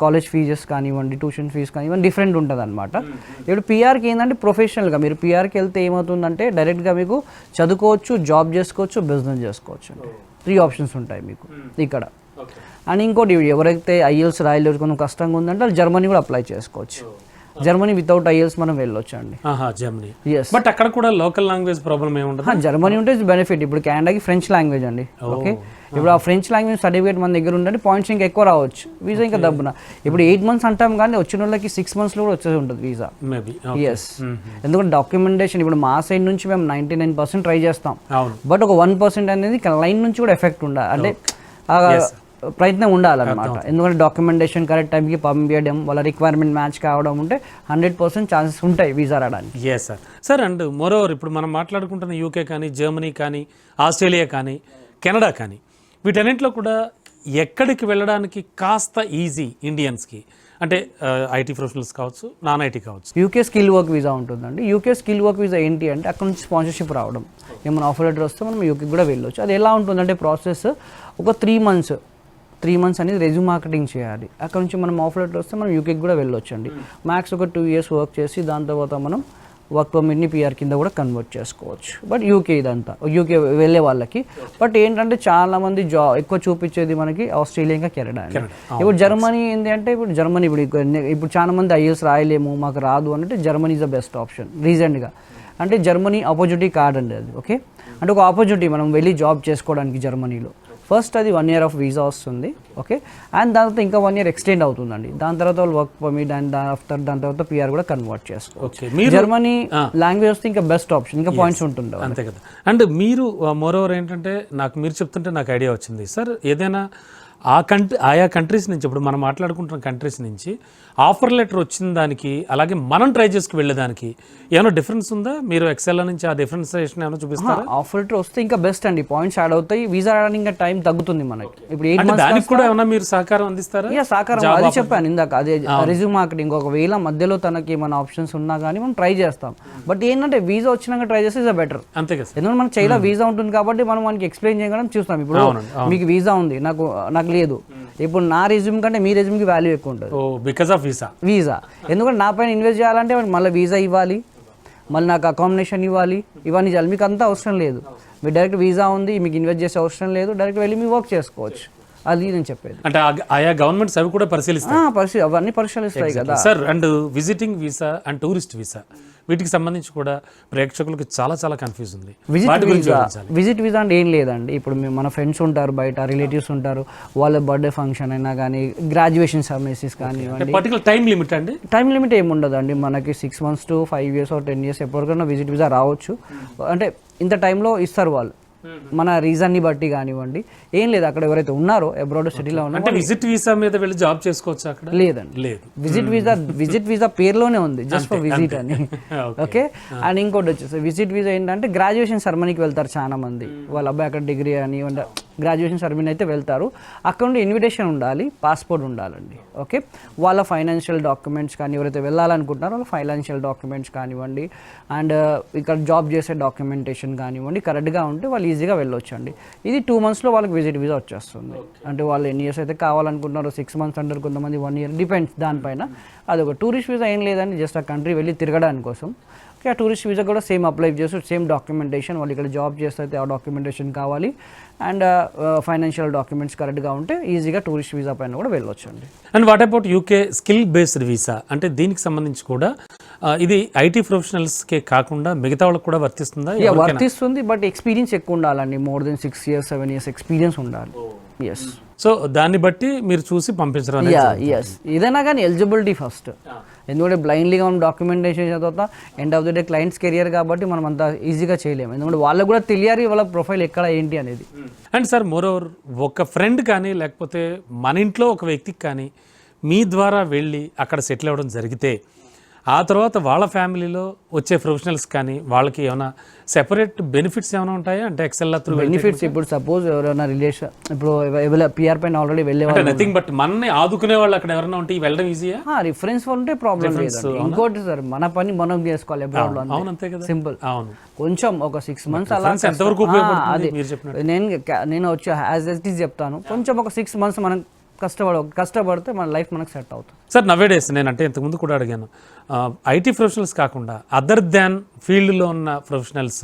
కాలేజ్ ఫీజెస్ కానివ్వండి, ట్యూషన్ ఫీజు కానివ్వండి, డిఫరెంట్ ఉంటుంది అనమాట. ఇప్పుడు పిఆర్కి ఏంటంటే ప్రొఫెషనల్గా మీరు పిఆర్కి వెళ్తే ఏమవుతుందంటే డైరెక్ట్గా మీకు చదువుకోవచ్చు, జాబ్ చేసుకోవచ్చు, బిజినెస్ చేసుకోవచ్చు అండి. 3 ఆప్షన్స్ ఉంటాయి మీకు ఇక్కడ. అండ్ ఇంకోటి ఎవరైతే ఐఎల్స్ రాయలేదు కొంచెం కష్టంగా ఉందంటే వాళ్ళు జర్మనీ కూడా అప్లై చేసుకోవచ్చు. జర్మనీ వితౌట్ ఐఎల్స్ మనం వెళ్ళొచ్చు అండి. జర్మనీ, బట్ అక్కడ కూడా లోకల్ లాంగ్వేజ్ ప్రాబ్లం ఏముంటుంది? జర్మనీ ఉంటే బెనిఫిట్. ఇప్పుడు కెనడాకి ఫ్రెంచ్ లాంగ్వేజ్ అండి. ఓకే, ఇప్పుడు ఆ ఫ్రెంచ్ లాంగ్వేజ్ సర్టిఫికేట్ మన దగ్గర ఉంటే పాయింట్స్ ఇంకా ఎక్కువ రావచ్చు, వీసా ఇంకా దబ్బున. ఇప్పుడు 8 months అంటాం కానీ వచ్చిన వాళ్ళకి 6 monthsలో కూడా వచ్చేసి ఉంటుంది వీసా. ఎస్, ఎందుకంటే డాక్యుమెంటేషన్ ఇప్పుడు మా సైడ్ నుంచి మేము 99% ట్రై చేస్తాం, బట్ ఒక 1% అనేది లైన్ నుంచి కూడా ఎఫెక్ట్ ఉండాలి, అంటే ప్రయత్నం ఉండాలన్నమాట. ఎందుకంటే డాక్యుమెంటేషన్ కరెక్ట్ టైంకి పంపించడం, వాళ్ళ రిక్వైర్మెంట్ మ్యాచ్ కావడం ఉంటే 100% ఛాన్సెస్ ఉంటాయి వీసా రావడానికి. Yes sir. Sir and moreover ఇప్పుడు మనం మాట్లాడుకుంటున్న యూకే కానీ, జర్మనీ కానీ, ఆస్ట్రేలియా కానీ, కెనడా కానీ, వీటన్నింటిలో కూడా ఎక్కడికి వెళ్ళడానికి కాస్త ఈజీ ఇండియన్స్కి అంటే ఐటీ ప్రొఫెషనల్స్ కావచ్చు, నాన్ ఐటీ కావచ్చు? యూకే స్కిల్ వర్క్ వీసా ఉంటుందండి. యూకే స్కిల్ వర్క్ వీసా ఏంటి అంటే అక్కడ నుంచి స్పాన్సర్షిప్ రావడం, ఏమైనా ఆఫర్ లెటర్ వస్తే మనం యూకే కూడా వెళ్ళొచ్చు. అది ఎలా ఉంటుందంటే ప్రాసెస్ ఒక 3 months అనేది రెజ్యూమ్ మార్కెటింగ్ చేయాలి. అక్కడ నుంచి మనం ఆఫర్ లెటర్ వస్తే మనం యూకేకి కూడా వెళ్ళొచ్చు అండి. మ్యాక్స్ ఒక 2 years వర్క్ చేసి దాని తర్వాత మనం వర్క్ పర్మిట్ని పిఆర్ కింద కూడా కన్వర్ట్ చేసుకోవచ్చు. బట్ యూకే ఇదంతా యూకే వెళ్ళే వాళ్ళకి. బట్ ఏంటంటే చాలామంది ఎక్కువ చూపించేది మనకి ఆస్ట్రేలియా ఇంకా కెనడా అండి. ఇప్పుడు జర్మనీ ఏంటి అంటే ఇప్పుడు జర్మనీ ఇప్పుడు చాలా మంది ఐఎల్స్ రాయలేము, మాకు రాదు అంటే Germany is the best option రీసెంట్గా. అంటే జర్మనీ ఆపర్చునిటీ కార్డ్ అండి అది. ఓకే, అంటే ఒక ఆపర్చునిటీ మనం వెళ్ళి జాబ్ చేసుకోవడానికి జర్మనీలో. ఫస్ట్ అది 1 year ఆఫ్ వీసా వస్తుంది, ఓకే. అండ్ దాని తర్వాత ఇంకా 1 year ఎక్స్టెండ్ అవుతుందండి. దాని తర్వాత వాళ్ళు వర్క్ పర్మిట్ అండ్ దాని తర్వాత PR కూడా కన్వర్ట్ చేసుకోవచ్చు. జర్మనీ లాంగ్వేజ్ వస్తే ఇంకా బెస్ట్ ఆప్షన్, ఇంకా పాయింట్స్ ఉంటుంది అంతే కదా. అండ్ మీరు మోరోవర్ ఏంటంటే నాకు మీరు చెప్తుంటే నాకు ఐడియా వచ్చింది సార్, ఏదైనా ఆయా కంట్రీస్ నుంచి ఇప్పుడు మనం మాట్లాడుకుంటున్న కంట్రీస్ నుంచి ఆఫర్ లెటర్ వచ్చిన దానికి అలాగే మనం ట్రై చేసుకు వెళ్ళేదానికి ఏమైనా డిఫరెన్స్ ఉందా? మీరు ఎక్సెల్ నుంచి ఆ డిఫరెన్సియేషన్ ఏమైనా చూపిస్తారా? ఆఫర్ లెటర్ వస్తే ఇంకా బెస్ట్ అండి, పాయింట్స్ యాడ్ అవుతాయి, వీసా రావడానికి ఇంకా టైం తగ్గుతుంది మనకి. ఇప్పుడు 8 months దానికి కూడా ఏమైనా మీరు సహకారం అందిస్తారా? సహకారం అది చెప్పాను ఇందాక, అదే రెజ్యూమ్ మార్కెటింగ్. ఒకవేళ మధ్యలో తనకి మన ఆప్షన్స్ ఉన్నా కానీ మనం ట్రై చేస్తాం. బట్ ఏంటంటే వీసా వచ్చినాక ట్రై చేస్తే ఇస్ బెటర్. అంతే కదా, ఎందుకంటే మనకి చైనా వీసా ఉంటుంది కాబట్టి మనం మనకి ఎక్స్ప్లెయిన్ చేయడం చూస్తాం. ఇప్పుడు మీకు వీసా ఉంది, నాకు లేదు, ఇప్పుడు నా రెజ్యూమ్ కంటే మీ రెజ్యూమ్కి వాల్యూ ఎక్కువ ఉంటుంది బికాస్ ఆఫ్ వీసా. ఎందుకంటే నా పైన ఇన్వెస్ట్ చేయాలంటే మళ్ళీ వీసా ఇవ్వాలి, మళ్ళీ నాకు అకామిడేషన్ ఇవ్వాలి, ఇవన్నీ చేయాలి. మీకు అంతా అవసరం లేదు, మీరు డైరెక్ట్ వీసా ఉంది, మీకు ఇన్వెస్ట్ చేసే అవసరం లేదు, డైరెక్ట్ వెళ్ళి మీ వర్క్ చేసుకోవచ్చు. అది నేను చెప్పేది. అంటే ఆయా గవర్నమెంట్స్ అవి కూడా పరిశీలిస్తాయి, అవన్నీ పరిశీలిస్తాయి కదా sir. And visiting visa and tourist visa వీటికి సంబంధించి కూడా ప్రేక్షకులకు చాలా చాలా కన్ఫ్యూజ్ ఉంది. విజిట్ వీసా అంటే ఏం లేదండి, ఇప్పుడు మన ఫ్రెండ్స్ ఉంటారు, బయట రిలేటివ్స్ ఉంటారు, వాళ్ళ బర్త్డే ఫంక్షన్ అయినా కానీ, గ్రాడ్యుయేషన్ సర్వీసెస్ కానివ్వండి. పర్టికులర్ టైం లిమిట్ అండి? టైం లిమిట్ ఏమి ఉండదండి, మనకి 6 months to 5 years or 10 years ఎప్పటికైనా విజిట్ వీసా రావచ్చు. అంటే ఇంత టైంలో ఇస్తారు వాళ్ళు, మన రీజన్ని బట్టి కానివ్వండి. ఏం లేదు, అక్కడ ఎవరైతే ఉన్నారో అబ్రాడ్ సిటీలో ఉన్నారో విజిట్ వీసా మీద వెళ్ళి జాబ్ చేసుకోవచ్చు అక్కడ? లేదండి, లేదు. విజిట్ వీసా పేరులోనే ఉంది, జస్ట్ ఫర్ విజిట్ అని, ఓకే. అండ్ ఇంకోటి వచ్చేసి విజిట్ వీసా ఏంటంటే గ్రాడ్యుయేషన్ సెరమనీకి వెళ్తారు చాలా మంది, వాళ్ళ అబ్బాయి అక్కడ డిగ్రీ అని గ్రాడ్యుయేషన్ సెరమనీ అయితే వెళ్తారు. అక్కడ నుండి ఇన్విటేషన్ ఉండాలి, పాస్పోర్ట్ ఉండాలండి, ఓకే. వాళ్ళ ఫైనాన్షియల్ డాక్యుమెంట్స్ కానీ, ఎవరైతే వెళ్ళాలనుకుంటున్నారో వాళ్ళ ఫైనాన్షియల్ డాక్యుమెంట్స్ కానివ్వండి, అండ్ ఇక్కడ జాబ్ చేసే డాక్యుమెంటేషన్ కానివ్వండి కరెక్ట్గా ఉంటే వాళ్ళు ఈజీగా వెళ్ళొచ్చండి. ఇది 2 monthsలో వాళ్ళకి విజిట్ వీసా వచ్చేస్తుంది. అంటే వాళ్ళు ఎన్ని ఇయర్స్ అయితే కావాలనుకుంటున్నారో, 6 months అంటారు, కొంతమంది 1 year, డిపెండ్స్ దానిపైన. అదొక టూరిస్ట్ వీసా ఏం లేదండి, జస్ట్ ఆ కంట్రీ వెళ్ళి తిరగడానికి కోసం. ఆ టూరిస్ట్ వీసా కూడా సేమ్ అప్లై చేస్తూ సేమ్ డాక్యుమెంటేషన్, వాళ్ళు ఇక్కడ జాబ్ చేస్తే ఆ డాక్యుమెంటేషన్ కావాలి, అండ్ ఫైనాన్షియల్ డాక్యుమెంట్స్ కరెక్ట్గా ఉంటే ఈజీగా టూరిస్ట్ వీసా పైన కూడా వెళ్ళొచ్చు అండి. And what about UK skill based visa? అంటే దీనికి సంబంధించి కూడా ఇది IT ప్రొఫెషనల్స్కే కాకుండా మిగతా వాళ్ళకి కూడా వర్తిస్తుందా? వర్తిస్తుంది, బట్ ఎక్స్పీరియన్స్ ఎక్కువ ఉండాలండి, more than 6 years 7 years experience ఉండాలి. ఎస్. సో దాన్ని బట్టి మీరు చూసి పంపించడం? ఏదైనా కానీ ఎలిజిబిలిటీ ఫస్ట్, ఎందుకంటే బ్లైండ్లీగా మనం డాక్యుమెంటేషన్ తర్వాత end of the day clients career కాబట్టి మనం అంత ఈజీగా చేయలేము, ఎందుకంటే వాళ్ళకు కూడా తెలియాలి వాళ్ళ ప్రొఫైల్ ఎక్కడ ఏంటి అనేది. అండ్ సార్ మోరోవర్ ఒక ఫ్రెండ్ కానీ లేకపోతే మన ఇంట్లో ఒక వ్యక్తికి కానీ మీ ద్వారా వెళ్ళి అక్కడ సెటిల్ అవ్వడం జరిగితే ఆ తర్వాత వాళ్ళ ఫ్యామిలీలో వచ్చే ప్రొఫెషనల్స్ కానీ వాళ్ళకి ఏమైనా సెపరేట్ బెనిఫిట్స్ ఏమైనా ఉంటాయా? అంటే ఎక్సెల్ త్రూ బెనిఫిట్స్, ఇప్పుడు సపోజ్ ఎవరైనా రిలేషన్, ఇప్పుడు PR పైన ఆల్రెడీ వెళ్ళేవాళ్ళు, నథింగ్ బట్ మనని ఆదుకునే వాళ్ళు అక్కడ ఎవరైనా ఉంటే వెళ్ళడం ఈజీయా? రిఫరెన్స్ ఉంటే ప్రాబ్లం లేదు. ఇంకోటి సార్, మన పని మనం చేసుకోవాలి అబ్రాడ్ లో, అంతే కదా, సింపుల్. అవును, కొంచెం ఒక 6 months అలా ఎంతవరకు నేను వచ్చి యాజ్ ఇట్ ఈస్ చెప్తాను, కొంచెం ఒక 6 months మనం కష్టపడితే మన లైఫ్ మనకు సెట్ అవుతుంది. సార్ నవేడేస్ నేను అంటే ఇంతకుముందు కూడా అడిగాను, IT ప్రొఫెషనల్స్ కాకుండా అదర్ దాన్ ఫీల్డ్లో ఉన్న ప్రొఫెషనల్స్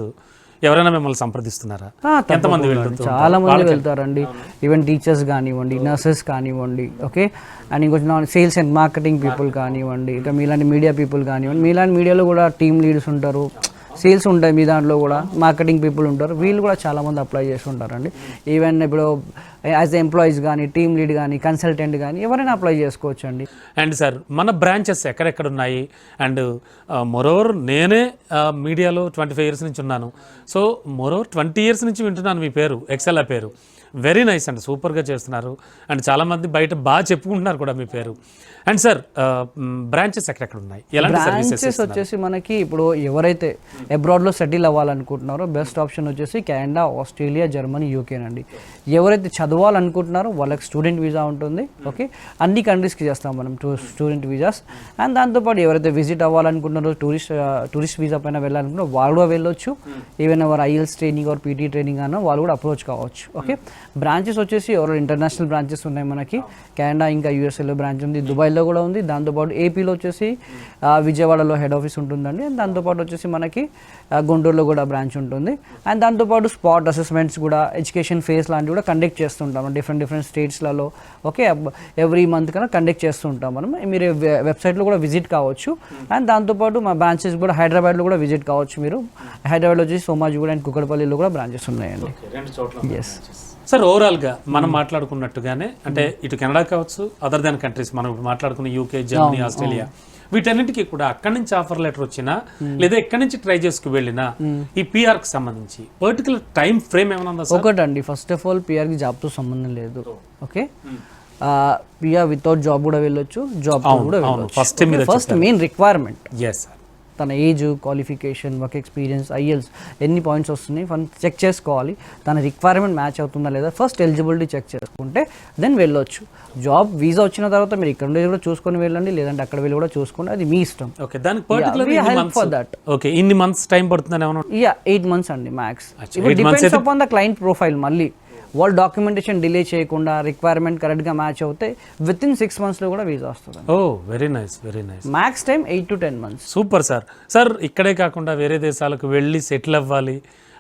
ఎవరైనా మిమ్మల్ని సంప్రదిస్తున్నారా? ఎంతమంది వెళ్తారు? చాలా మంది వెళ్తారండి, ఈవెన్ టీచర్స్ కానివ్వండి, నర్సెస్ కానివ్వండి, ఓకే. అండ్ ఇంకొంచెం సేల్స్ అండ్ మార్కెటింగ్ పీపుల్ కానివ్వండి, ఇంకా మీలాంటి మీడియా పీపుల్ కానివ్వండి, మీలాంటి మీడియాలో కూడా టీమ్ లీడర్స్ ఉంటారు, సేల్స్ ఉంటాయి, మీ దాంట్లో కూడా మార్కెటింగ్ పీపుల్ ఉంటారు, వీళ్ళు కూడా చాలామంది అప్లై చేస్తుంటారండి. ఈవెన్ ఇప్పుడు యాజ్ ఎంప్లాయీస్ కానీ, టీమ్ లీడ్ కానీ, కన్సల్టెంట్ కానీ ఎవరైనా అప్లై చేసుకోవచ్చు అండి. అండ్ సార్ మన బ్రాంచెస్ ఎక్కడెక్కడ ఉన్నాయి? అండ్ మోరోవర్ నేనే మీడియాలో 25 years నుంచి ఉన్నాను, సో మోరోవర్ 20 years నుంచి వింటున్నాను మీ పేరు, ఎక్సెల్ పేరు. వెరీ నైస్ అండి, సూపర్గా చేస్తున్నారు, అండ్ చాలామంది బయట బాగా చెప్పుకుంటున్నారు కూడా మీ పేరు. అండ్ సార్ బ్రాంచెస్ ఎక్కడెక్కడ ఉన్నాయి? బ్రాంచెస్ వచ్చేసి మనకి ఇప్పుడు ఎవరైతే అబ్రాడ్లో సెటిల్ అవ్వాలనుకుంటున్నారో బెస్ట్ ఆప్షన్ వచ్చేసి కెనడా, ఆస్ట్రేలియా, జర్మనీ, UK నండి. ఎవరైతే చదవాలనుకుంటున్నారో వాళ్ళకి స్టూడెంట్ వీసా ఉంటుంది, ఓకే. అన్ని కంట్రీస్కి చేస్తాం మనం స్టూడెంట్ వీసాస్. అండ్ దాంతోపాటు ఎవరైతే విజిట్ అవ్వాలనుకుంటున్నారో టూరిస్ట్ వీసా పైన వెళ్ళాలనుకుంటున్నారో వాళ్ళు కూడా వెళ్ళొచ్చు. ఈవెన్ ఎవరు IELTS training or PT training అన్న వాళ్ళు కూడా అప్రోచ్ కావచ్చు, ఓకే. బ్రాంచెస్ వచ్చేసి ఎవరో ఇంటర్నేషనల్ బ్రాంచెస్ ఉన్నాయి మనకి, కెనడా ఇంకా USAలో బ్రాంచ్ ఉంది, దుబాయ్లో కూడా ఉంది. దాంతోపాటు ఏపీలో వచ్చేసి విజయవాడలో హెడ్ ఆఫీస్ ఉంటుందండి. అండ్ దాంతోపాటు వచ్చేసి మనకి గుంటూరులో కూడా బ్రాంచ్ ఉంటుంది. అండ్ దాంతోపాటు స్పాట్ అసెస్మెంట్స్ కూడా, ఎడ్యుకేషన్ ఫేస్ లాంటివి కూడా కండక్ట్ చేస్తుంటాం డిఫరెంట్ స్టేట్స్లలో, ఓకే. ఎవ్రీ మంత్ కన్నా కండక్ట్ చేస్తుంటాం మనం. మీరు వెబ్సైట్లో కూడా విజిట్ కావచ్చు. అండ్ దాంతోపాటు మా బ్రాంచెస్ కూడా హైదరాబాద్లో కూడా విజిట్ కావచ్చు. మీరు హైదరాబాద్లో వచ్చేసి సోమాజిగూడ అండ్ కుక్కడపల్లిలో కూడా బ్రాంచెస్ ఉన్నాయండి. ఎస్. సార్ ఓవరాల్గా మనం మాట్లాడుకున్నట్టుగానే అంటే ఇటు కెనడా కావచ్చు, అదర్ దాన్ కంట్రీస్ మనం ఇప్పుడు మాట్లాడుకున్న యూకే, జర్మనీ, ఆస్ట్రేలియా, వీటన్నిటికీ కూడా అక్కడి నుంచి ఆఫర్ లెటర్ వచ్చినా లేదా ఎక్కడి నుంచి ట్రై చేసుకు వెళ్ళినా ఈ పిఆర్ కి సంబంధించి పర్టికులర్ టైం ఫ్రేమ్ ఏమైనా ఉందా సార్? ఒకటండి, ఫస్ట్ ఆఫ్ ఆల్ పిఆర్కి జాబ్తో సంబంధం లేదు. ఓకే, పిఆర్ వితౌట్ జాబ్ కూడా వెళ్ళొచ్చు, జాబ్ కూడా వెళ్ళొచ్చు. ఫస్ట్ మెయిన్ రిక్వైర్మెంట్ తన age, qualification, work experience, IELTS ఎన్ని పాయింట్స్ వస్తున్నాయి చెక్ చేసుకోవాలి. తన రిక్వైర్మెంట్ మ్యాచ్ అవుతుందా లేదా ఫస్ట్ ఎలిజిబిలిటీ చెక్ చేసుకుంటే దెన్ వెళ్ళొచ్చు. జాబ్ వీసా వచ్చిన తర్వాత మీరు ఇక్కడ నుండి కూడా చూసుకొని వెళ్ళండి, లేదంటే అక్కడ వెళ్ళి కూడా చూసుకోండి, అది మీ ఇష్టం. ఓకే, దానికి పర్టికులర్ ఫర్ దట్. ఓకే, ఇన్ని మంత్స్ టైం పడుతుందని ఏమన్నా? 8 months అండి max. Depends upon the client profile. మళ్ళీ వాళ్ళు డాక్యుమెంటేషన్ డిలే చేయకుండా రిక్వైర్మెంట్ కరెక్ట్గా మ్యాచ్ అవుతే విత్ ఇన్ 6 monthsలో కూడా వీసా వస్తుంది. Oh very nice, very nice. Max time 8 to 10 months. Super sir. Sir ఇక్కడే కాకుండా వేరే దేశాలకు వెళ్ళి సెటిల్ అవ్వాలి,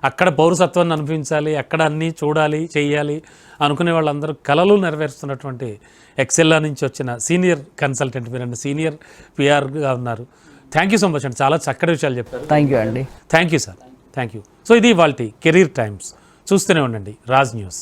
అక్కడ పౌరసత్వాన్ని అనిపించాలి, అక్కడ అన్నీ చూడాలి, చెయ్యాలి అనుకునే వాళ్ళందరూ కలలు నెరవేరుస్తున్నటువంటి ఎక్సెల్లా నుంచి వచ్చిన సీనియర్ కన్సల్టెంట్ మీరండి, సీనియర్ పిఆర్గా ఉన్నారు. థ్యాంక్ యూ సో మచ్ అండి, చాలా చక్కటి విషయాలు చెప్పారు. థ్యాంక్ యూ అండి. Thank you sir, thank you. So ఇది ఇవాల్టి కెరీర్ టైమ్స్. చూస్తూనే ఉండండి రాజ్ న్యూస్.